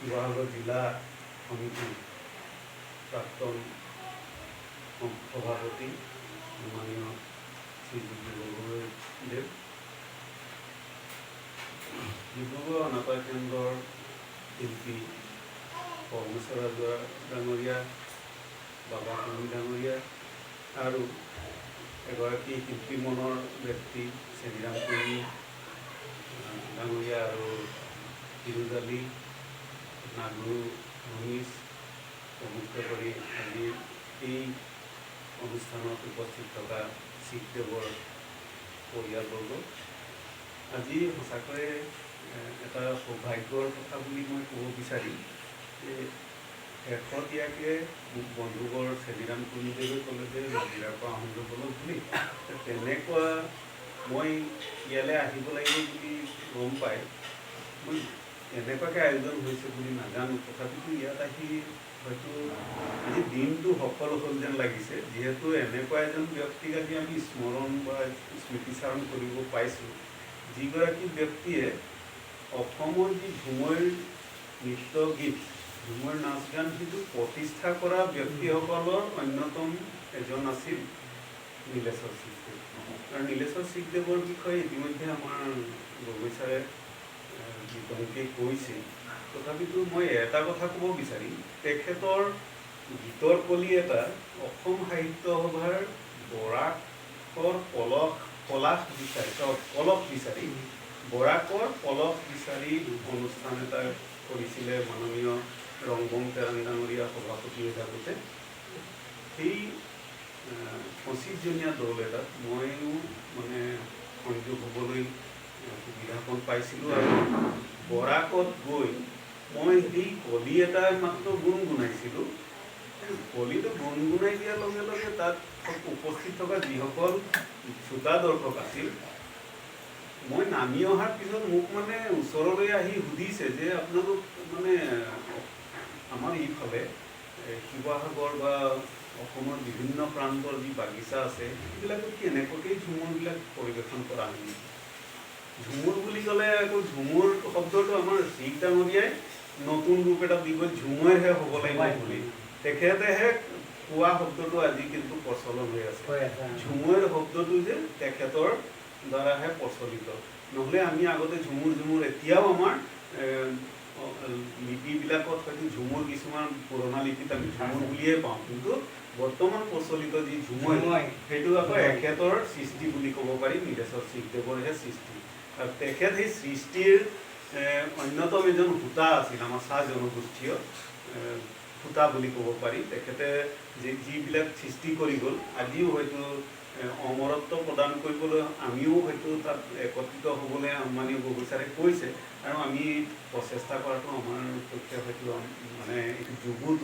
শিৱসাগৰ জিলা সমিতিৰ প্ৰাক্তন সভাপতি মাননীয় শ্ৰীযুত বৰগোহাঞিদেৱ, ডিব্ৰুগড় অনাতাঁৰ কেন্দ্ৰৰ শিল্পী পৰমেশ্বৰ ৰাজুৱা ডাঙৰীয়া, বাবা কৰ্মী ডাঙৰীয়া আৰু এগৰাকী শিল্পী মনৰ ব্যক্তি চেনিৰাম কৰ্মী ডাঙৰীয়া আৰু তিৰুজালি নাগৰু মনীষ প্ৰমুখ্য কৰি আজি এই অনুষ্ঠানত উপস্থিত থকা শিৱদেৱৰ পৰিয়ালবৰ্গ, আজি সঁচাকৈয়ে এটা সৌভাগ্যৰ কথা বুলি মই ক'ব বিচাৰিম যে শেহতীয়াকৈ মোক বন্ধুবৰ চেনিৰাম কৰ্মীদেৱে ক'লে যে নাজিৰাৰ পৰা আহোঁগৈ বলক বুলি। তেনেকুৱা মই ইয়ালৈ আহিব লাগিব বুলি গম পাই মই এনেকুৱাকৈ আয়োজন হৈছে বুলি নাজানো, তথাপিতো ইয়াত আহি হয়তো আজি দিনটো সফল হ'ল যেন লাগিছে, যিহেতু এনেকুৱা এজন ব্যক্তিক আজি আমি স্মৰণ বা স্মৃতিচাৰণ কৰিব পাইছোঁ, যিগৰাকী ব্যক্তিয়ে অসমৰ যি ঝুমুৰ নৃত্য গীত, ঝুমুৰ নাচ গান যিটো প্ৰতিষ্ঠা কৰা ব্যক্তিসকলৰ অন্যতম এজন আছিল নীলেশ্বৰ শিৱদেৱ। আৰু নীলেশ্বৰ শিৱদেৱৰ বিষয়ে ইতিমধ্যে আমাৰ গগৈ ছাৰে বিতংকেই কৈছিল, তথাপিতো মই এটা কথা ক'ব বিচাৰিম, তেখেতৰ গীতৰ কলি এটা অসম সাহিত্য সভাৰ বৰাকৰ পলাশ বিচাৰি বৰাকৰ পলস বিচাৰি অনুষ্ঠান এটা কৰিছিলে মাননীয় ৰংবং তেৰাং ডাঙৰীয়া সভাপতি হৈ থাকোঁতে। সেই 25জনীয়া দল এটাত ময়ো মানে সংযোগ হ'বলৈ সুবিধাকণ পাইছিলোঁ আৰু বৰাকত গৈ মই সেই কলি এটা মাত্ৰ গুণগুণাইছিলোঁ। কলিটো গুণগুণাই দিয়াৰ লগে লগে তাত উপস্থিত থকা যিসকল শ্ৰোতা দৰ্শক আছিল, মই নামি অহাৰ পিছত মোক মানে ওচৰলৈ আহি সুধিছে যে আপোনালোক মানে আমাৰ এইফালে শিৱসাগৰ বা অসমৰ বিভিন্ন প্ৰান্তৰ যি বাগিচা আছে সেইবিলাকত কেনেকুৱাকৈ ঝুমুৰবিলাক পৰিৱেশন কৰা হয়। ঝুমুৰ বুলি ক'লে আকৌ ঝুমুৰ শব্দটো আমাৰ শিখ ডাঙৰীয়াই নতুন ৰূপ এটা দি গৈ ঝুমুৰহে হ'ব লাগিব বুলি তেখেতেহে কোৱা শব্দটো আজি কিন্তু প্ৰচলন হৈ আছে। ঝুমুৰ শব্দটো যে তেখেতৰ দ্বাৰাহে প্ৰচলিত, নহ'লে আমি আগতে ঝুমুৰ এতিয়াও আমাৰ লিপিবিলাকত হয়তো ঝুমুৰ কিছুমান পুৰণা লিপিত আমি ঝুমুৰ বুলিয়ে পাওঁ, কিন্তু বৰ্তমান প্ৰচলিত যি ঝুমুৰ সেইটো আকৌ এখেতৰ সৃষ্টি বুলি ক'ব পাৰি, নীলেশ্বৰ শিৱদেৱৰহে সৃষ্টি। আৰু তেখেত সেই সৃষ্টিৰ অন্যতম এজন সূতা আছিল, আমাৰ চাহ জনগোষ্ঠীয় সূতা বুলি ক'ব পাৰি। তেখেতে যিবিলাক সৃষ্টি কৰি গ'ল আজিও হয়তো অমৰত্ব প্ৰদান কৰিবলৈ আমিও হয়তো তাত একত্ৰিত হ'বলৈ মাননীয় গগৈ ছাৰে কৈছে, আৰু আমি প্ৰচেষ্টা কৰাটো আমাৰ পক্ষে হয়তো মানে যুগতো